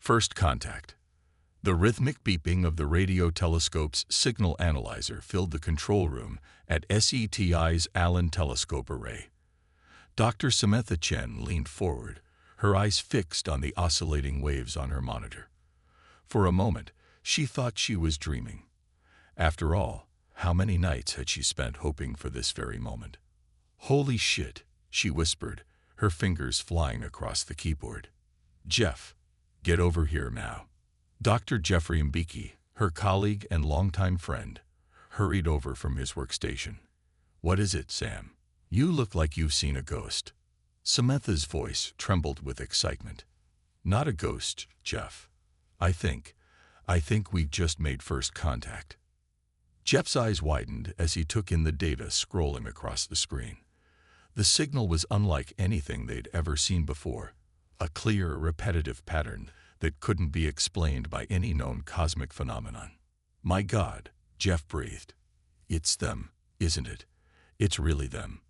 First contact. The rhythmic beeping of the radio telescope's signal analyzer filled the control room at SETI's Allen Telescope Array. Dr. Samantha Chen leaned forward, her eyes fixed on the oscillating waves on her monitor. For a moment, she thought she was dreaming. After all, how many nights had she spent hoping for this very moment? "Holy shit," she whispered, her fingers flying across the keyboard. "Jeff, get over here now." Dr. Jeffrey Mbeki, her colleague and longtime friend, hurried over from his workstation. "What is it, Sam? You look like you've seen a ghost." Samantha's voice trembled with excitement. "Not a ghost, Jeff. I think we've just made first contact." Jeff's eyes widened as he took in the data scrolling across the screen. The signal was unlike anything they'd ever seen before, a clear, repetitive pattern that couldn't be explained by any known cosmic phenomenon. "My God," Jeff breathed. "It's them, isn't it? It's really them."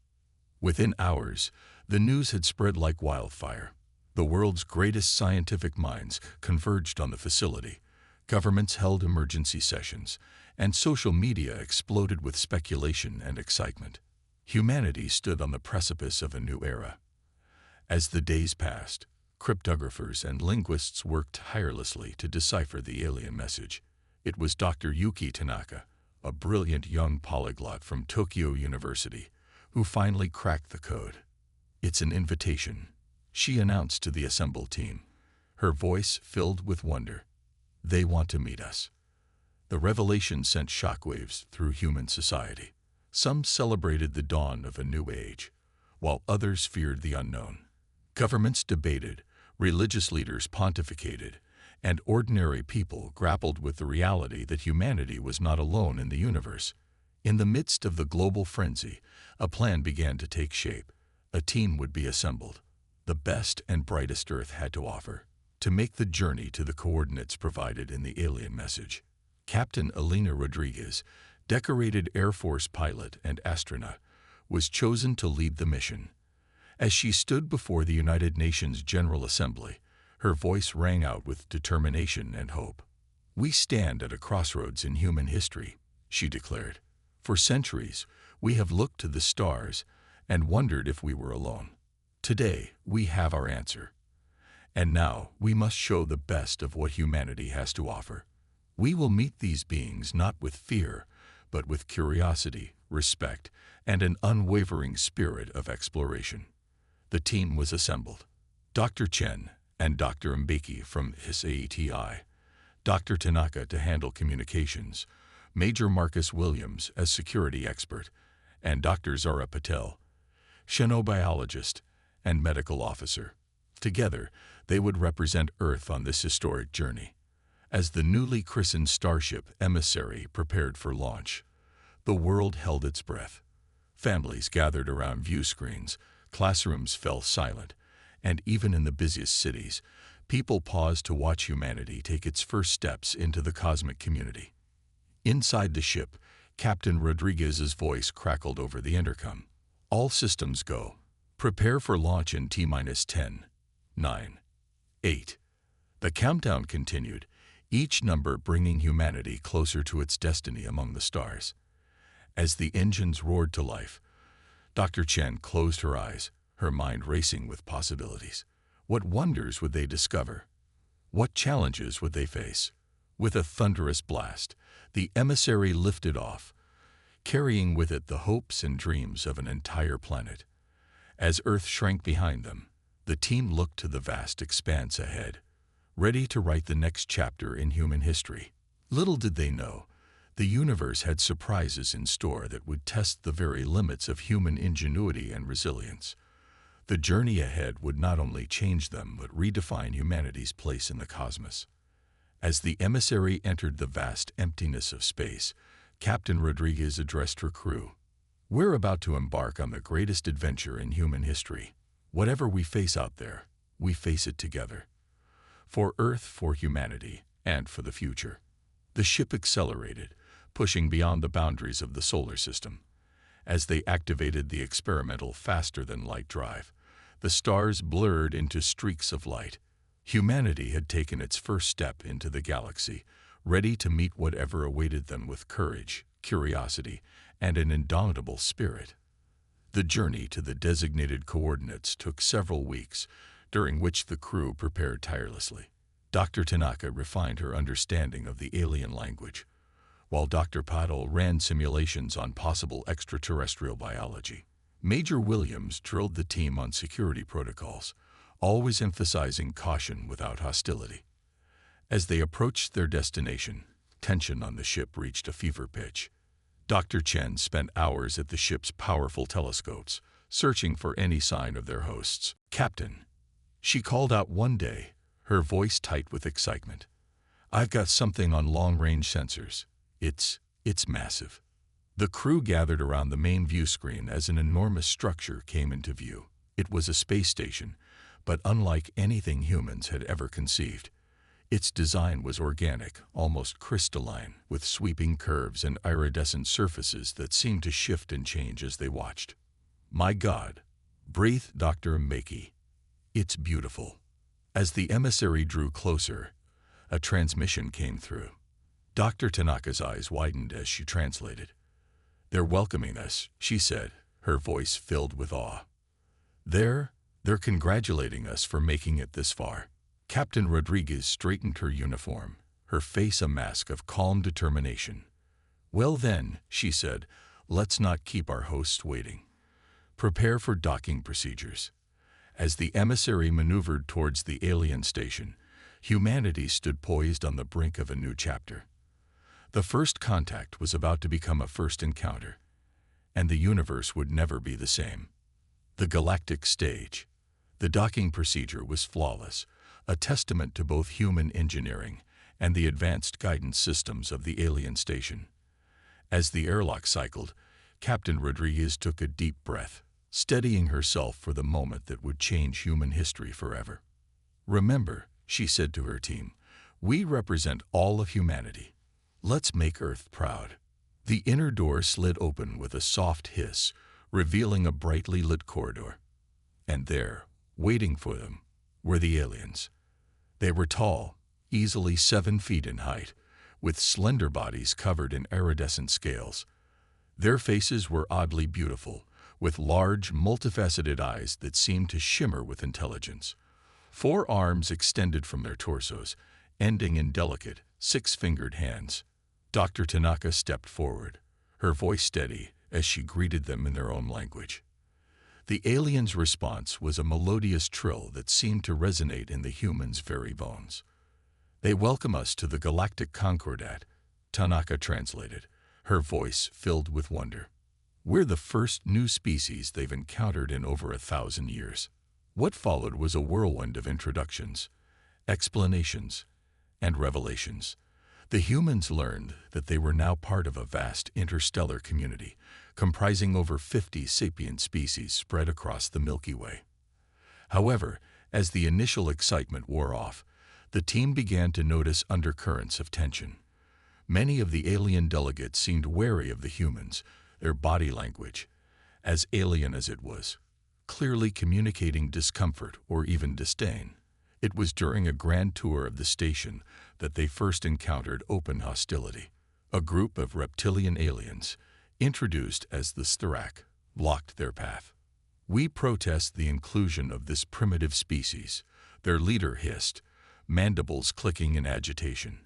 Within hours, the news had spread like wildfire. The world's greatest scientific minds converged on the facility. Governments held emergency sessions, and social media exploded with speculation and excitement. Humanity stood on the precipice of a new era. As the days passed, cryptographers and linguists worked tirelessly to decipher the alien message. It was Dr. Yuki Tanaka, a brilliant young polyglot from Tokyo University, who finally cracked the code. "It's an invitation," she announced to the assembled team, her voice filled with wonder. "They want to meet us." The revelation sent shockwaves through human society. Some celebrated the dawn of a new age, while others feared the unknown. Governments debated, religious leaders pontificated, and ordinary people grappled with the reality that humanity was not alone in the universe. In the midst of the global frenzy, a plan began to take shape. A team would be assembled, the best and brightest Earth had to offer, to make the journey to the coordinates provided in the alien message. Captain Elena Rodriguez, decorated Air Force pilot and astronaut, was chosen to lead the mission. As she stood before the United Nations General Assembly, her voice rang out with determination and hope. "We stand at a crossroads in human history," she declared. "For centuries, we have looked to the stars and wondered if we were alone. Today, we have our answer. And now, we must show the best of what humanity has to offer. We will meet these beings not with fear, but with curiosity, respect, and an unwavering spirit of exploration." The team was assembled. Dr. Chen and Dr. Mbeki from SAETI, Dr. Tanaka to handle communications, Major Marcus Williams as security expert, and Dr. Zara Patel, xenobiologist and medical officer. Together, they would represent Earth on this historic journey. As the newly christened starship Emissary prepared for launch, the world held its breath. Families gathered around view screens, classrooms fell silent, and even in the busiest cities, people paused to watch humanity take its first steps into the cosmic community. Inside the ship, Captain Rodriguez's voice crackled over the intercom. "All systems go. Prepare for launch in T-10, 9, 8. The countdown continued, each number bringing humanity closer to its destiny among the stars. As the engines roared to life, Dr. Chen closed her eyes, her mind racing with possibilities. What wonders would they discover? What challenges would they face? With a thunderous blast, the emissary lifted off, carrying with it the hopes and dreams of an entire planet. As Earth shrank behind them, the team looked to the vast expanse ahead, ready to write the next chapter in human history. Little did they know, the universe had surprises in store that would test the very limits of human ingenuity and resilience. The journey ahead would not only change them but redefine humanity's place in the cosmos. As the emissary entered the vast emptiness of space, Captain Rodriguez addressed her crew. "We're about to embark on the greatest adventure in human history. Whatever we face out there, we face it together. For Earth, for humanity, and for the future." The ship accelerated, pushing beyond the boundaries of the solar system. As they activated the experimental faster-than-light drive, the stars blurred into streaks of light. Humanity had taken its first step into the galaxy, ready to meet whatever awaited them with courage, curiosity, and an indomitable spirit. The journey to the designated coordinates took several weeks, during which the crew prepared tirelessly. Dr. Tanaka refined her understanding of the alien language, while Dr. Patel ran simulations on possible extraterrestrial biology. Major Williams drilled the team on security protocols, always emphasizing caution without hostility. As they approached their destination, tension on the ship reached a fever pitch. Dr. Chen spent hours at the ship's powerful telescopes, searching for any sign of their hosts. "Captain," she called out one day, her voice tight with excitement. "I've got something on long-range sensors. It's massive." The crew gathered around the main view screen as an enormous structure came into view. It was a space station, but unlike anything humans had ever conceived. Its design was organic, almost crystalline, with sweeping curves and iridescent surfaces that seemed to shift and change as they watched. "My God," breathed Dr. Maki. "It's beautiful." As the emissary drew closer, a transmission came through. Dr. Tanaka's eyes widened as she translated. "They're welcoming us," she said, her voice filled with awe. They're congratulating us for making it this far." Captain Rodriguez straightened her uniform, her face a mask of calm determination. "Well then," she said, "let's not keep our hosts waiting. Prepare for docking procedures." As the emissary maneuvered towards the alien station, humanity stood poised on the brink of a new chapter. The first contact was about to become a first encounter, and the universe would never be the same. The galactic stage. The docking procedure was flawless, a testament to both human engineering and the advanced guidance systems of the alien station. As the airlock cycled, Captain Rodriguez took a deep breath, steadying herself for the moment that would change human history forever. "Remember," she said to her team, "we represent all of humanity. Let's make Earth proud." The inner door slid open with a soft hiss, revealing a brightly lit corridor. And there, waiting for them, were the aliens. They were tall, easily 7 feet in height, with slender bodies covered in iridescent scales. Their faces were oddly beautiful, with large, multifaceted eyes that seemed to shimmer with intelligence. 4 arms extended from their torsos, ending in delicate, 6-fingered hands. Dr. Tanaka stepped forward, her voice steady as she greeted them in their own language. The aliens' response was a melodious trill that seemed to resonate in the humans' very bones. "They welcome us to the Galactic Concordat," Tanaka translated, her voice filled with wonder. "We're the first new species they've encountered in over 1,000 years." What followed was a whirlwind of introductions, explanations, and revelations. The humans learned that they were now part of a vast interstellar community, comprising over 50 sapient species spread across the Milky Way. However, as the initial excitement wore off, the team began to notice undercurrents of tension. Many of the alien delegates seemed wary of the humans, their body language, as alien as it was, clearly communicating discomfort or even disdain. It was during a grand tour of the station that they first encountered open hostility. A group of reptilian aliens, introduced as the Stharak, blocked their path. "We protest the inclusion of this primitive species," their leader hissed, mandibles clicking in agitation.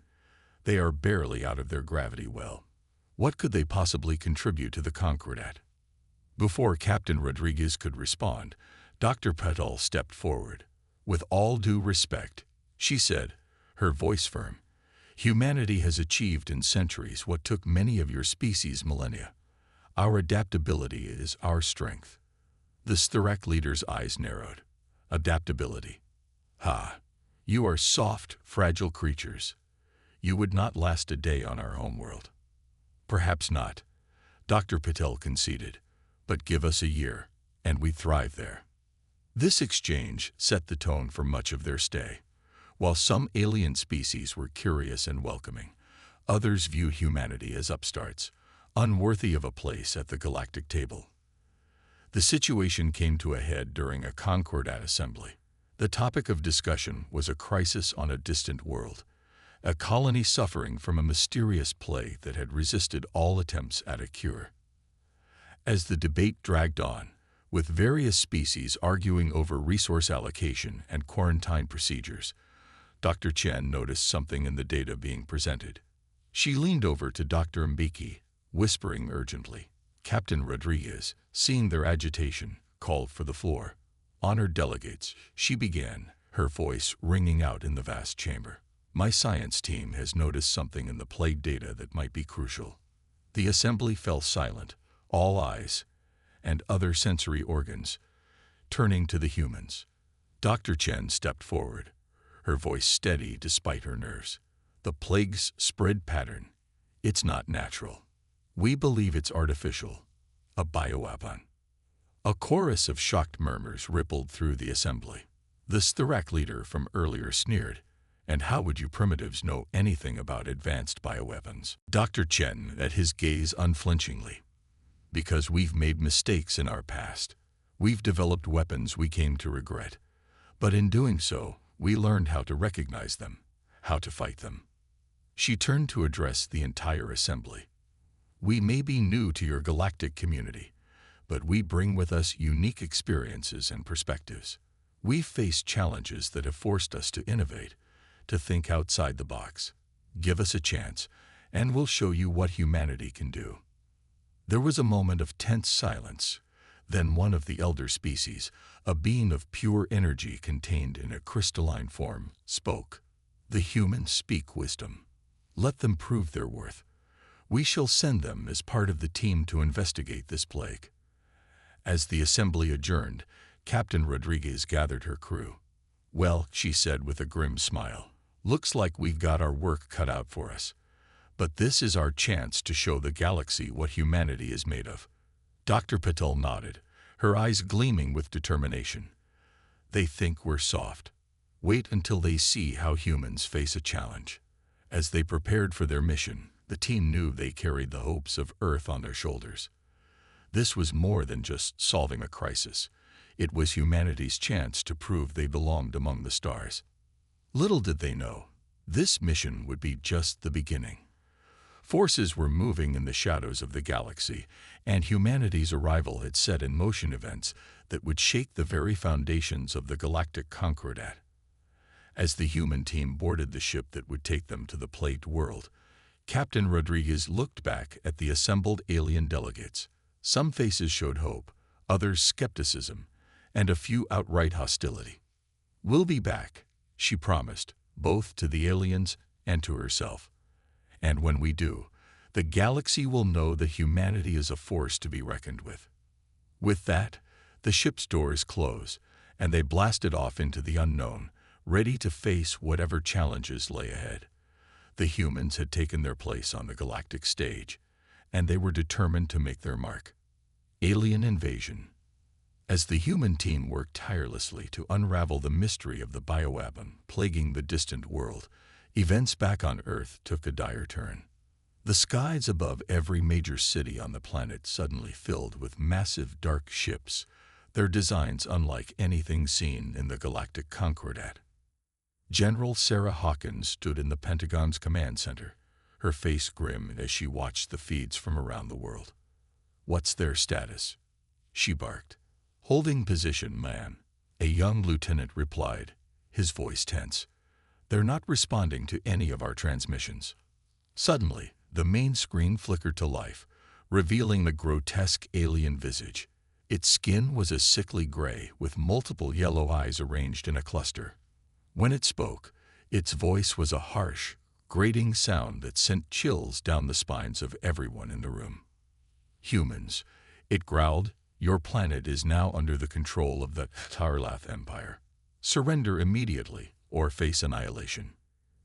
"They are barely out of their gravity well. What could they possibly contribute to the Concordat?" Before Captain Rodriguez could respond, Dr. Patel stepped forward. "With all due respect," she said, her voice firm, "humanity has achieved in centuries what took many of your species millennia. Our adaptability is our strength." The Stharak leader's eyes narrowed. "Adaptability? Ha! You are soft, fragile creatures. You would not last a day on our homeworld." "Perhaps not," Dr. Patel conceded, "but give us a year, and we thrive there." This exchange set the tone for much of their stay. While some alien species were curious and welcoming, others viewed humanity as upstarts, unworthy of a place at the galactic table. The situation came to a head during a Concordat assembly. The topic of discussion was a crisis on a distant world, a colony suffering from a mysterious plague that had resisted all attempts at a cure. As the debate dragged on, with various species arguing over resource allocation and quarantine procedures, Dr. Chen noticed something in the data being presented. She leaned over to Dr. Mbeki, whispering urgently. Captain Rodriguez, seeing their agitation, called for the floor. "Honored delegates," she began, her voice ringing out in the vast chamber. "My science team has noticed something in the plague data that might be crucial." The assembly fell silent, all eyes, and other sensory organs, turning to the humans. Dr. Chen stepped forward, her voice steady despite her nerves. "The plague's spread pattern. It's not natural. We believe it's artificial. A bioweapon." A chorus of shocked murmurs rippled through the assembly. The Stirac leader from earlier sneered, "And how would you primitives know anything about advanced bioweapons?" Dr. Chen met his gaze unflinchingly. "Because we've made mistakes in our past. We've developed weapons we came to regret. But in doing so, we learned how to recognize them, how to fight them." She turned to address the entire assembly. "We may be new to your galactic community, but we bring with us unique experiences and perspectives. We've faced challenges that have forced us to innovate, to think outside the box. Give us a chance, and we'll show you what humanity can do." There was a moment of tense silence. Then one of the elder species, a being of pure energy contained in a crystalline form, spoke. "The humans speak wisdom. Let them prove their worth. We shall send them as part of the team to investigate this plague." As the assembly adjourned, Captain Rodriguez gathered her crew. "Well," she said with a grim smile, "looks like we've got our work cut out for us. But this is our chance to show the galaxy what humanity is made of." Dr. Patel nodded, her eyes gleaming with determination. "They think we're soft. Wait until they see how humans face a challenge." As they prepared for their mission, the team knew they carried the hopes of Earth on their shoulders. This was more than just solving a crisis. It was humanity's chance to prove they belonged among the stars. Little did they know, this mission would be just the beginning. Forces were moving in the shadows of the galaxy, and humanity's arrival had set in motion events that would shake the very foundations of the galactic concordat. As the human team boarded the ship that would take them to the plagued world, Captain Rodriguez looked back at the assembled alien delegates. Some faces showed hope, others skepticism, and a few outright hostility. "We'll be back," she promised, both to the aliens and to herself. "And when we do, the galaxy will know that humanity is a force to be reckoned with." With that, the ship's doors closed, and they blasted off into the unknown, ready to face whatever challenges lay ahead. The humans had taken their place on the galactic stage, and they were determined to make their mark. Alien invasion. As the human team worked tirelessly to unravel the mystery of the bioweapon plaguing the distant world, events back on Earth took a dire turn. The skies above every major city on the planet suddenly filled with massive dark ships, their designs unlike anything seen in the galactic concordat. General Sarah Hawkins stood in the Pentagon's command center, her face grim as she watched the feeds from around the world. "What's their status?" she barked. "Holding position, man," a young lieutenant replied, his voice tense. "They're not responding to any of our transmissions." Suddenly, the main screen flickered to life, revealing the grotesque alien visage. Its skin was a sickly gray with multiple yellow eyes arranged in a cluster. When it spoke, its voice was a harsh, grating sound that sent chills down the spines of everyone in the room. "Humans," it growled, "your planet is now under the control of the Tarlath Empire. Surrender immediately or face annihilation."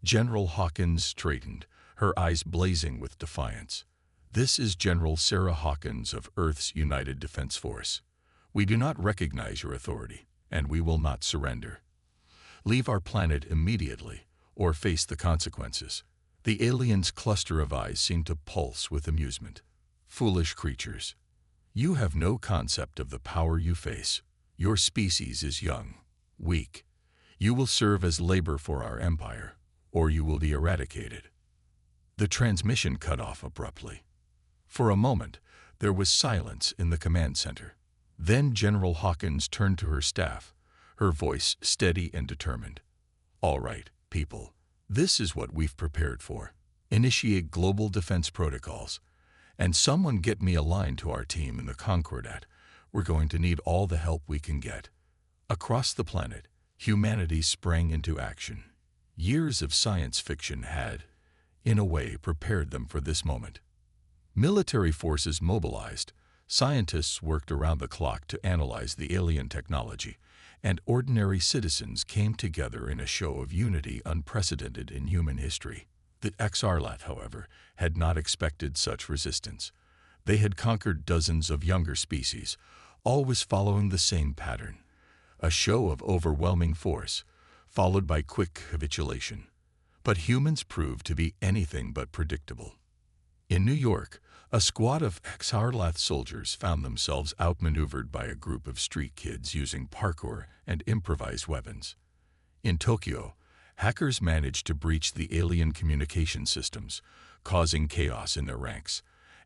General Hawkins straightened, her eyes blazing with defiance. "This is General Sarah Hawkins of Earth's United Defense Force. We do not recognize your authority, and we will not surrender. Leave our planet immediately, or face the consequences." The alien's cluster of eyes seemed to pulse with amusement. "Foolish creatures. You have no concept of the power you face. Your species is young, weak, You will serve as labor for our empire, or you will be eradicated." The transmission cut off abruptly. For a moment, there was silence in the command center. Then General Hawkins turned to her staff, her voice steady and determined. "All right, people. This is what we've prepared for. Initiate global defense protocols. And someone get me a line to our team in the Concordat. We're going to need all the help we can get." Across the planet, humanity sprang into action. Years of science fiction had, in a way, prepared them for this moment. Military forces mobilized, scientists worked around the clock to analyze the alien technology, and ordinary citizens came together in a show of unity unprecedented in human history. The Xarlath, however, had not expected such resistance. They had conquered dozens of younger species, always following the same pattern: a show of overwhelming force, followed by quick capitulation. But humans proved to be anything but predictable. In New York, a squad of Xarlath soldiers found themselves outmaneuvered by a group of street kids using parkour and improvised weapons. In Tokyo, hackers managed to breach the alien communication systems, causing chaos in their ranks.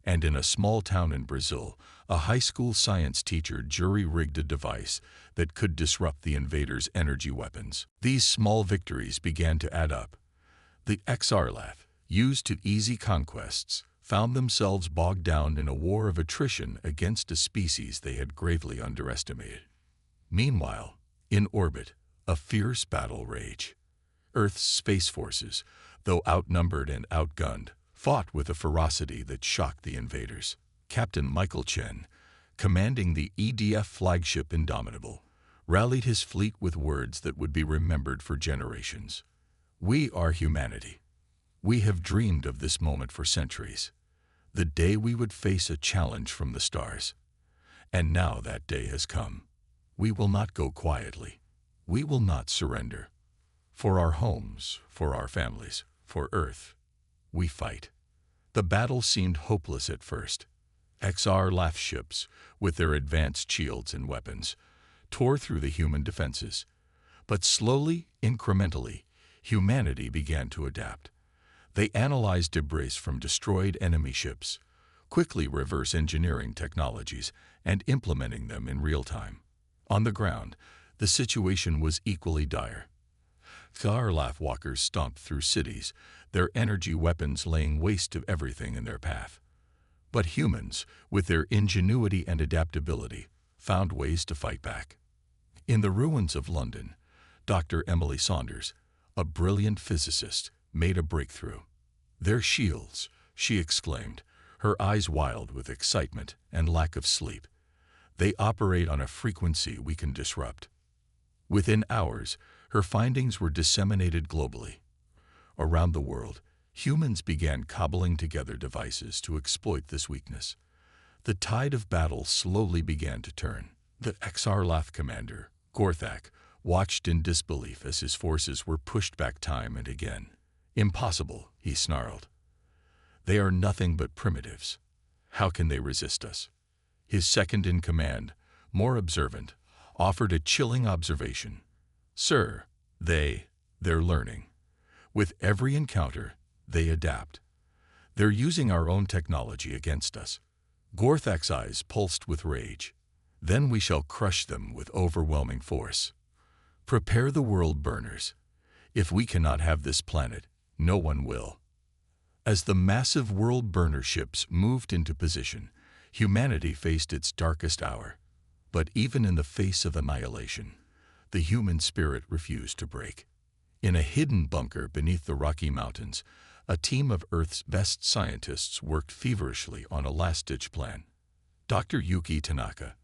And in a small town in Brazil, a high school science teacher jury-rigged a device that could disrupt the invaders' energy weapons. These small victories began to add up. The Xarlath, used to easy conquests, found themselves bogged down in a war of attrition against a species they had gravely underestimated. Meanwhile, in orbit, a fierce battle raged. Earth's space forces, though outnumbered and outgunned, fought with a ferocity that shocked the invaders. Captain Michael Chen, commanding the EDF flagship Indomitable, rallied his fleet with words that would be remembered for generations. "We are humanity. We have dreamed of this moment for centuries, the day we would face a challenge from the stars. And now that day has come. We will not go quietly. We will not surrender. For our homes, for our families, for Earth, we fight." The battle seemed hopeless at first. Xarlath ships, with their advanced shields and weapons, tore through the human defenses. But slowly, incrementally, humanity began to adapt. They analyzed debris from destroyed enemy ships, quickly reverse engineering technologies and implementing them in real time. On the ground, the situation was equally dire. Xarlath walkers stomped through cities, their energy weapons laying waste to everything in their path. But humans, with their ingenuity and adaptability, found ways to fight back. In the ruins of London, Dr. Emily Saunders, a brilliant physicist, made a breakthrough. "Their shields," she exclaimed, her eyes wild with excitement and lack of sleep. "They operate on a frequency we can disrupt." Within hours, her findings were disseminated globally. Around the world, humans began cobbling together devices to exploit this weakness. The tide of battle slowly began to turn. The Xarlath commander, Gorthak, watched in disbelief as his forces were pushed back time and again. "Impossible," he snarled. "They are nothing but primitives. How can they resist us?" His second-in-command, more observant, offered a chilling observation. "Sir, they're learning. With every encounter, they adapt. They're using our own technology against us." Gorthak's eyes pulsed with rage. "Then we shall crush them with overwhelming force. Prepare the world burners. If we cannot have this planet, no one will." As the massive world burner ships moved into position, humanity faced its darkest hour. But even in the face of annihilation, the human spirit refused to break. In a hidden bunker beneath the Rocky Mountains, a team of Earth's best scientists worked feverishly on a last-ditch plan. Dr. Yuki Tanaka,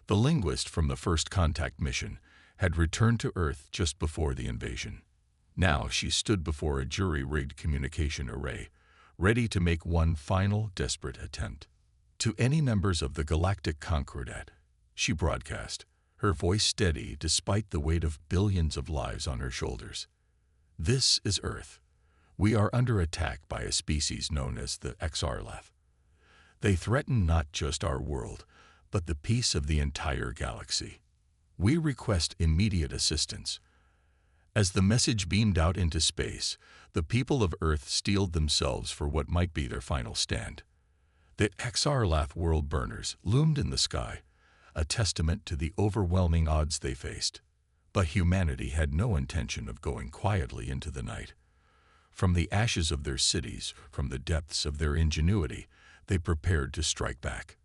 the linguist from the first contact mission, had returned to Earth just before the invasion. Now she stood before a jury-rigged communication array, ready to make one final, desperate attempt. To any members of the Galactic Concordat, she broadcast, her voice steady despite the weight of billions of lives on her shoulders. "This is Earth. We are under attack by a species known as the Xarlath. They threaten not just our world, but the peace of the entire galaxy. We request immediate assistance. As the message beamed out into space, the people of Earth steeled themselves for what might be their final stand. The Xarlath world burners loomed in the sky, a testament to the overwhelming odds they faced. But humanity had no intention of going quietly into the night. From the ashes of their cities, from the depths of their ingenuity, they prepared to strike back.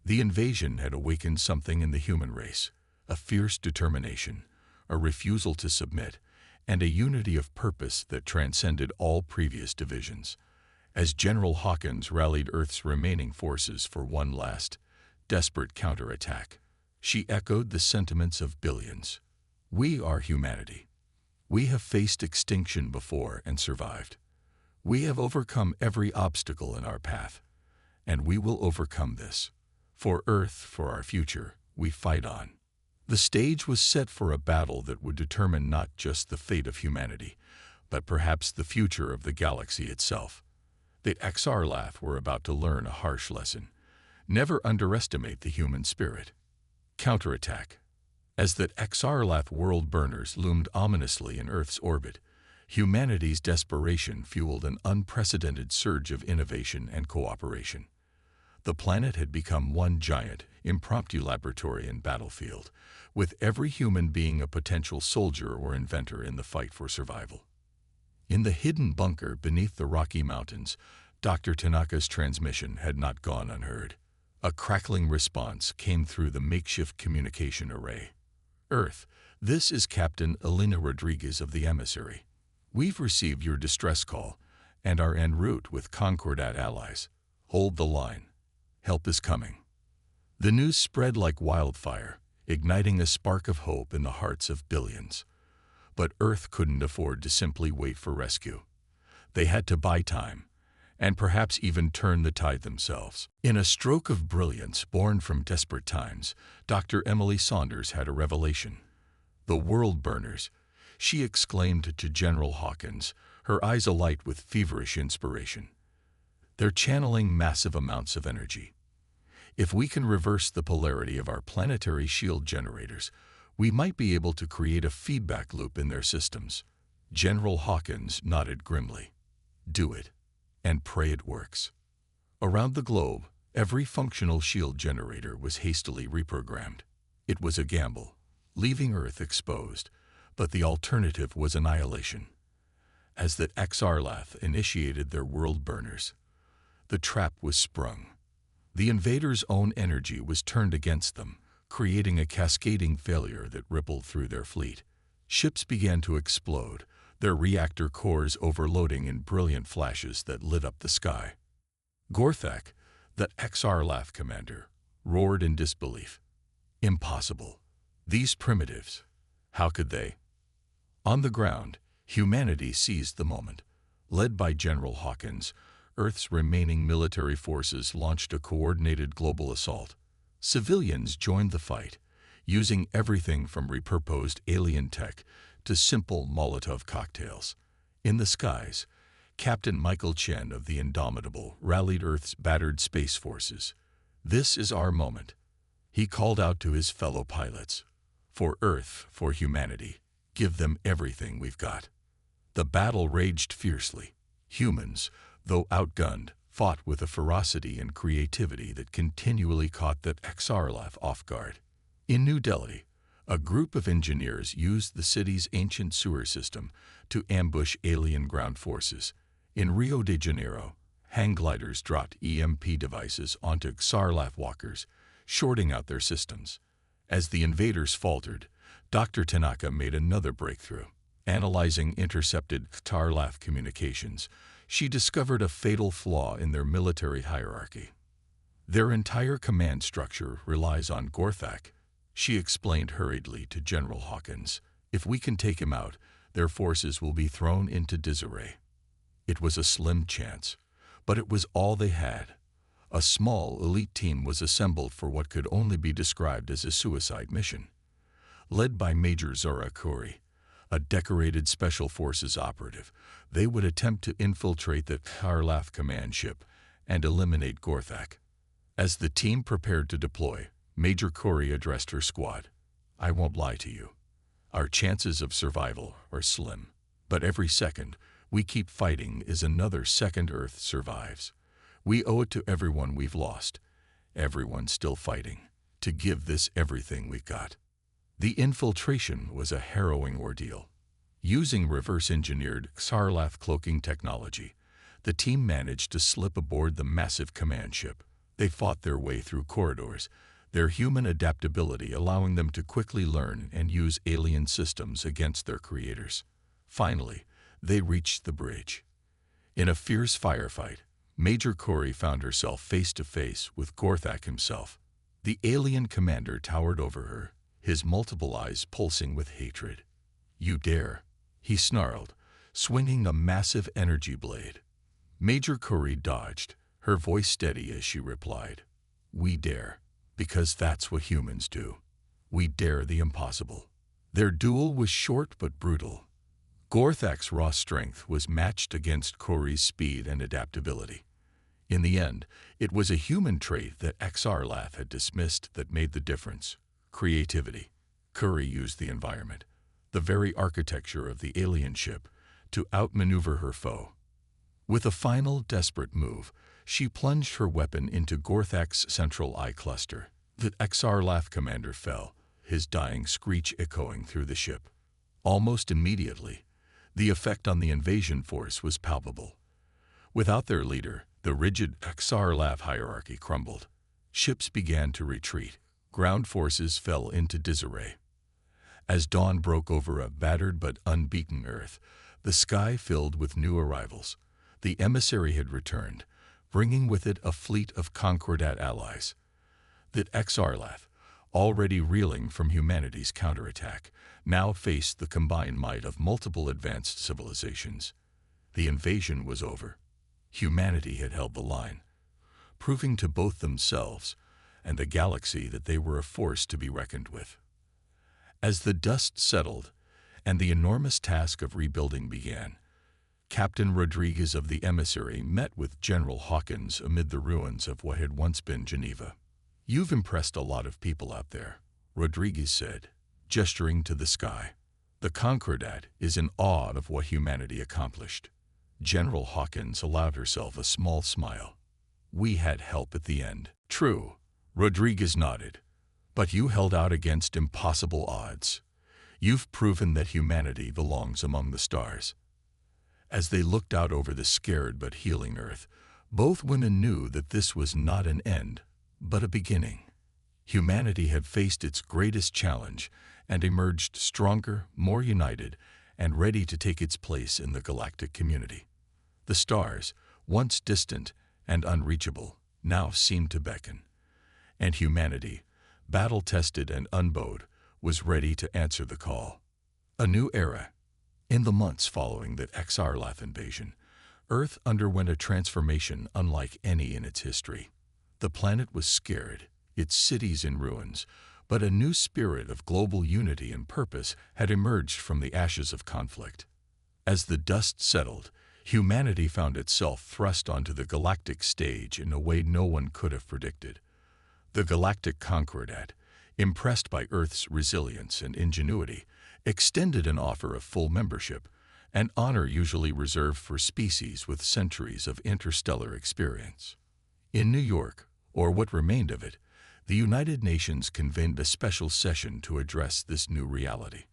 The invasion had awakened something in the human race, a fierce determination, a refusal to submit, and a unity of purpose that transcended all previous divisions. As General Hawkins rallied Earth's remaining forces for one last, desperate counterattack, she echoed the sentiments of billions. We are humanity. We have faced extinction before and survived. We have overcome every obstacle in our path, and we will overcome this. For Earth, for our future, we fight on. The stage was set for a battle that would determine not just the fate of humanity, but perhaps the future of the galaxy itself. The Xarlath were about to learn a harsh lesson. Never underestimate the human spirit. Counterattack. As the Xarlath world burners loomed ominously in Earth's orbit, humanity's desperation fueled an unprecedented surge of innovation and cooperation. The planet had become one giant, impromptu laboratory and battlefield, with every human being a potential soldier or inventor in the fight for survival. In the hidden bunker beneath the Rocky Mountains, Dr. Tanaka's transmission had not gone unheard. A crackling response came through the makeshift communication array. Earth, this is Captain Elena Rodriguez of the Emissary. We've received your distress call and are en route with Concordat allies. Hold the line. Help is coming. The news spread like wildfire, igniting a spark of hope in the hearts of billions. But Earth couldn't afford to simply wait for rescue. They had to buy time, and perhaps even turn the tide themselves. In a stroke of brilliance born from desperate times, Dr. Emily Saunders had a revelation. The world burners, she exclaimed to General Hawkins, her eyes alight with feverish inspiration. They're channeling massive amounts of energy. If we can reverse the polarity of our planetary shield generators, we might be able to create a feedback loop in their systems. General Hawkins nodded grimly. Do it, and pray it works. Around the globe, every functional shield generator was hastily reprogrammed. It was a gamble, leaving Earth exposed, but the alternative was annihilation. As the Xarlath initiated their world burners, the trap was sprung. The invaders' own energy was turned against them, creating a cascading failure that rippled through their fleet. Ships began to explode, their reactor cores overloading in brilliant flashes that lit up the sky. Gorthak, the Xarlath commander, roared in disbelief. Impossible. These primitives. How could they? On the ground, humanity seized the moment. Led by General Hawkins, Earth's remaining military forces launched a coordinated global assault. Civilians joined the fight, using everything from repurposed alien tech to simple Molotov cocktails. In the skies, Captain Michael Chen of the Indomitable rallied Earth's battered space forces. This is our moment. He called out to his fellow pilots. For Earth, for humanity, give them everything we've got. The battle raged fiercely. Humans, though outgunned, fought with a ferocity and creativity that continually caught the Xarlath off guard. In New Delhi, a group of engineers used the city's ancient sewer system to ambush alien ground forces. In Rio de Janeiro, hang gliders dropped EMP devices onto Xarlath walkers, shorting out their systems. As the invaders faltered, Dr. Tanaka made another breakthrough. Analyzing intercepted Xarlath communications, she discovered a fatal flaw in their military hierarchy. Their entire command structure relies on Gorthak, she explained hurriedly to General Hawkins. If we can take him out, their forces will be thrown into disarray. It was a slim chance, but it was all they had. A small, elite team was assembled for what could only be described as a suicide mission. Led by Major Zora Khoury, a decorated Special Forces operative, they would attempt to infiltrate the Xarlath command ship and eliminate Gorthak. As the team prepared to deploy, Major Khoury addressed her squad. I won't lie to you. Our chances of survival are slim. But every second we keep fighting is another second Earth survives. We owe it to everyone we've lost, everyone still fighting, to give this everything we've got. The infiltration was a harrowing ordeal. Using reverse-engineered Xarlath cloaking technology, the team managed to slip aboard the massive command ship. They fought their way through corridors, their human adaptability allowing them to quickly learn and use alien systems against their creators. Finally, they reached the bridge. In a fierce firefight, Major Corey found herself face-to-face with Gorthak himself. The alien commander towered over her, his multiple eyes pulsing with hatred. "You dare," he snarled, swinging a massive energy blade. Major Corey dodged, her voice steady as she replied, "We dare, because that's what humans do. We dare the impossible." Their duel was short but brutal. Gorthak's raw strength was matched against Corey's speed and adaptability. In the end, it was a human trait that Xarlath had dismissed that made the difference: creativity. Corey used the environment, the very architecture of the alien ship, to outmaneuver her foe. With a final, desperate move, she plunged her weapon into Gorthak's central eye cluster. The Xarlath commander fell, his dying screech echoing through the ship. Almost immediately, the effect on the invasion force was palpable. Without their leader, the rigid Xarlath hierarchy crumbled. Ships began to retreat. Ground forces fell into disarray. As dawn broke over a battered but unbeaten Earth, the sky filled with new arrivals. The emissary had returned, bringing with it a fleet of Concordat allies. The Xarlath, already reeling from humanity's counterattack, now faced the combined might of multiple advanced civilizations. The invasion was over. Humanity had held the line, proving to both themselves and the galaxy that they were a force to be reckoned with. As the dust settled and the enormous task of rebuilding began, Captain Rodriguez of the emissary met with General Hawkins amid the ruins of what had once been Geneva. "You've impressed a lot of people out there," Rodriguez said, gesturing to the sky. "The Concordat is in awe of what humanity accomplished." General Hawkins allowed herself a small smile. "We had help at the end." "True," Rodriguez nodded, "but you held out against impossible odds. You've proven that humanity belongs among the stars." As they looked out over the scared but healing Earth, both women knew that this was not an end, but a beginning. Humanity had faced its greatest challenge and emerged stronger, more united, and ready to take its place in the galactic community. The stars, once distant and unreachable, now seemed to beckon. And humanity, battle-tested and unbowed, was ready to answer the call. A new era. In the months following the Xarlath invasion, Earth underwent a transformation unlike any in its history. The planet was scared, its cities in ruins, but a new spirit of global unity and purpose had emerged from the ashes of conflict. As the dust settled, humanity found itself thrust onto the galactic stage in a way no one could have predicted. The Galactic Concordat, impressed by Earth's resilience and ingenuity, extended an offer of full membership, an honor usually reserved for species with centuries of interstellar experience. In New York, or what remained of it, the United Nations convened a special session to address this new reality.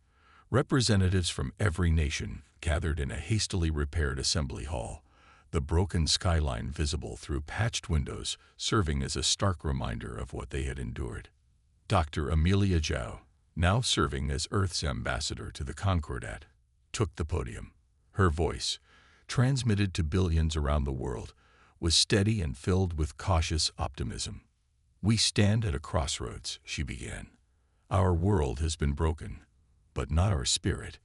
Representatives from every nation gathered in a hastily repaired assembly hall, the broken skyline visible through patched windows serving as a stark reminder of what they had endured. Dr. Amelia Zhao, now serving as Earth's ambassador to the Concordat, took the podium. Her voice, transmitted to billions around the world, was steady and filled with cautious optimism. "We stand at a crossroads," she began. "Our world has been broken, but not our spirit.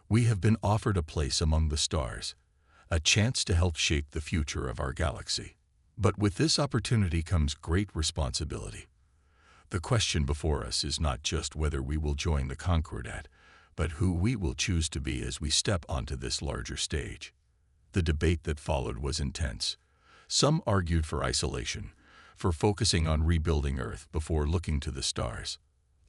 We have been offered a place among the stars, a chance to help shape the future of our galaxy. But with this opportunity comes great responsibility. The question before us is not just whether we will join the Concordat, but who we will choose to be as we step onto this larger stage." The debate that followed was intense. Some argued for isolation, for focusing on rebuilding Earth before looking to the stars.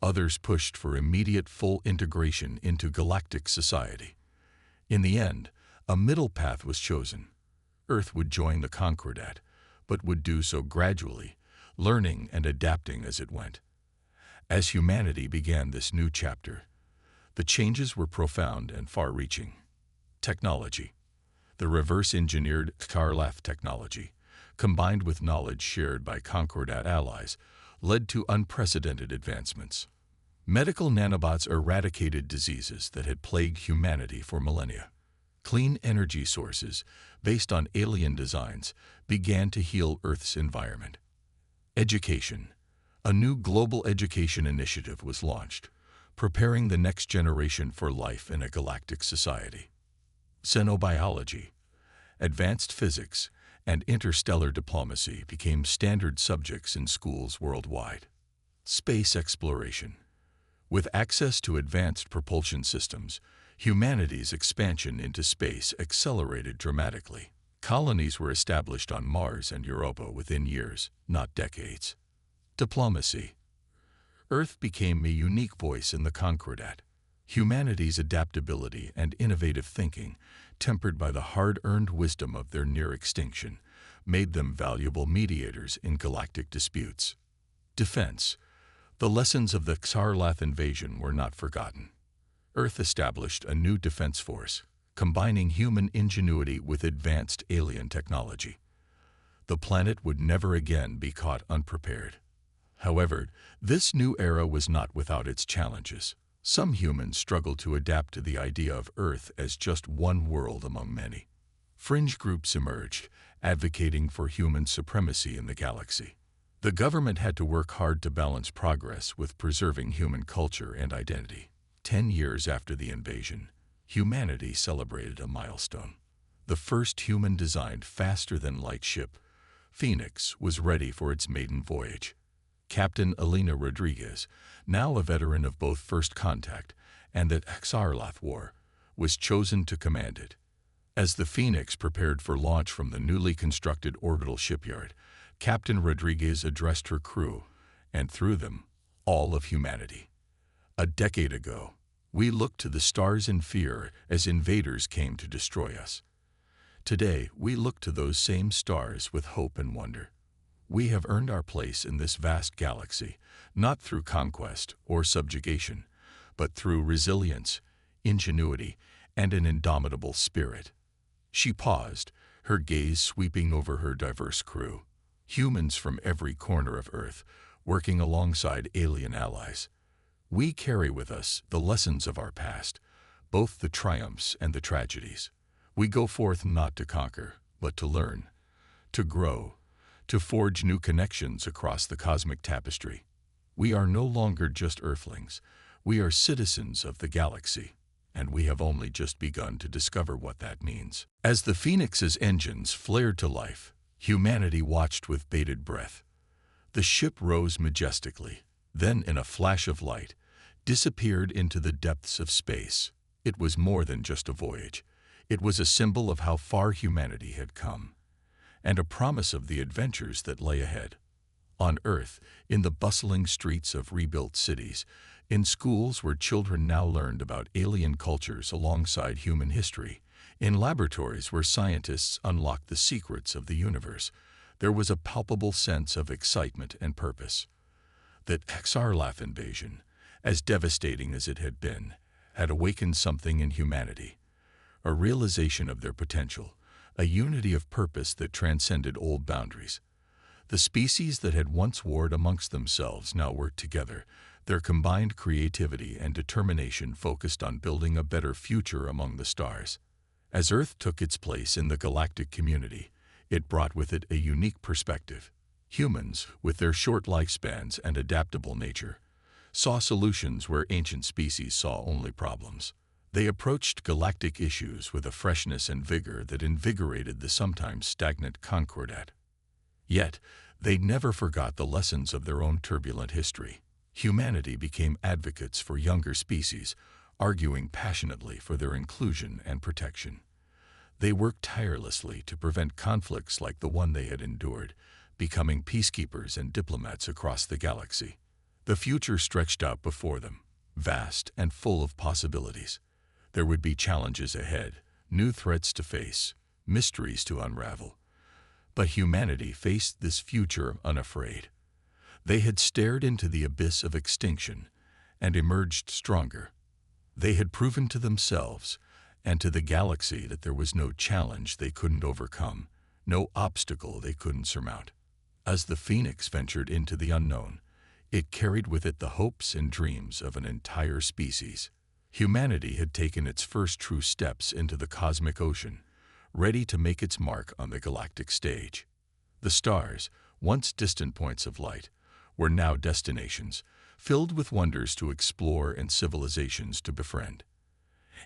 Others pushed for immediate full integration into galactic society. In the end, a middle path was chosen. Earth would join the Concordat, but would do so gradually, learning and adapting as it went. As humanity began this new chapter, the changes were profound and far-reaching. Technology. The reverse-engineered Scarlath technology, combined with knowledge shared by Concordat allies, led to unprecedented advancements. Medical nanobots eradicated diseases that had plagued humanity for millennia. Clean energy sources, based on alien designs, began to heal Earth's environment. Education. A new global education initiative was launched, preparing the next generation for life in a galactic society. Xenobiology. Advanced physics and interstellar diplomacy became standard subjects in schools worldwide. Space exploration. With access to advanced propulsion systems, humanity's expansion into space accelerated dramatically. Colonies were established on Mars and Europa within years, not decades. Diplomacy. Earth became a unique voice in the Concordat. Humanity's adaptability and innovative thinking, tempered by the hard-earned wisdom of their near extinction, made them valuable mediators in galactic disputes. Defense. The lessons of the Xarlath invasion were not forgotten. Earth established a new defense force, combining human ingenuity with advanced alien technology. The planet would never again be caught unprepared. However, this new era was not without its challenges. Some humans struggled to adapt to the idea of Earth as just one world among many. Fringe groups emerged, advocating for human supremacy in the galaxy. The government had to work hard to balance progress with preserving human culture and identity. 10 years after the invasion, humanity celebrated a milestone. The first human-designed faster-than-light ship, Phoenix, was ready for its maiden voyage. Captain Elena Rodriguez, now a veteran of both First Contact and the Xarlath War, was chosen to command it. As the Phoenix prepared for launch from the newly constructed orbital shipyard, Captain Rodriguez addressed her crew, and through them, all of humanity. A decade ago, we looked to the stars in fear as invaders came to destroy us. Today, we look to those same stars with hope and wonder. We have earned our place in this vast galaxy, not through conquest or subjugation, but through resilience, ingenuity, and an indomitable spirit. She paused, her gaze sweeping over her diverse crew. Humans from every corner of Earth, working alongside alien allies. We carry with us the lessons of our past, both the triumphs and the tragedies. We go forth not to conquer, but to learn, to grow, to forge new connections across the cosmic tapestry. We are no longer just Earthlings. We are citizens of the galaxy, and we have only just begun to discover what that means. As the Phoenix's engines flared to life, humanity watched with bated breath. The ship rose majestically, then in a flash of light, disappeared into the depths of space. It was more than just a voyage. It was a symbol of how far humanity had come, and a promise of the adventures that lay ahead. On Earth, in the bustling streets of rebuilt cities, in schools where children now learned about alien cultures alongside human history, in laboratories where scientists unlocked the secrets of the universe, there was a palpable sense of excitement and purpose. The Xarlath invasion, as devastating as it had been, had awakened something in humanity, a realization of their potential, a unity of purpose that transcended old boundaries. The species that had once warred amongst themselves now worked together, their combined creativity and determination focused on building a better future among the stars. As Earth took its place in the galactic community, it brought with it a unique perspective. Humans, with their short lifespans and adaptable nature, saw solutions where ancient species saw only problems. They approached galactic issues with a freshness and vigor that invigorated the sometimes stagnant Concordat. Yet, they never forgot the lessons of their own turbulent history. Humanity became advocates for younger species, arguing passionately for their inclusion and protection. They worked tirelessly to prevent conflicts like the one they had endured, becoming peacekeepers and diplomats across the galaxy. The future stretched out before them, vast and full of possibilities. There would be challenges ahead, new threats to face, mysteries to unravel. But humanity faced this future unafraid. They had stared into the abyss of extinction and emerged stronger. They had proven to themselves and to the galaxy that there was no challenge they couldn't overcome, no obstacle they couldn't surmount. As the Phoenix ventured into the unknown, it carried with it the hopes and dreams of an entire species. Humanity had taken its first true steps into the cosmic ocean, ready to make its mark on the galactic stage. The stars, once distant points of light, were now destinations, filled with wonders to explore and civilizations to befriend.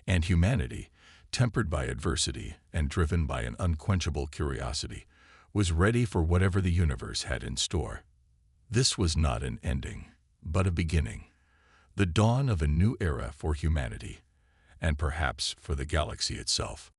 And humanity, tempered by adversity and driven by an unquenchable curiosity, was ready for whatever the universe had in store. This was not an ending, but a beginning, the dawn of a new era for humanity, and perhaps for the galaxy itself.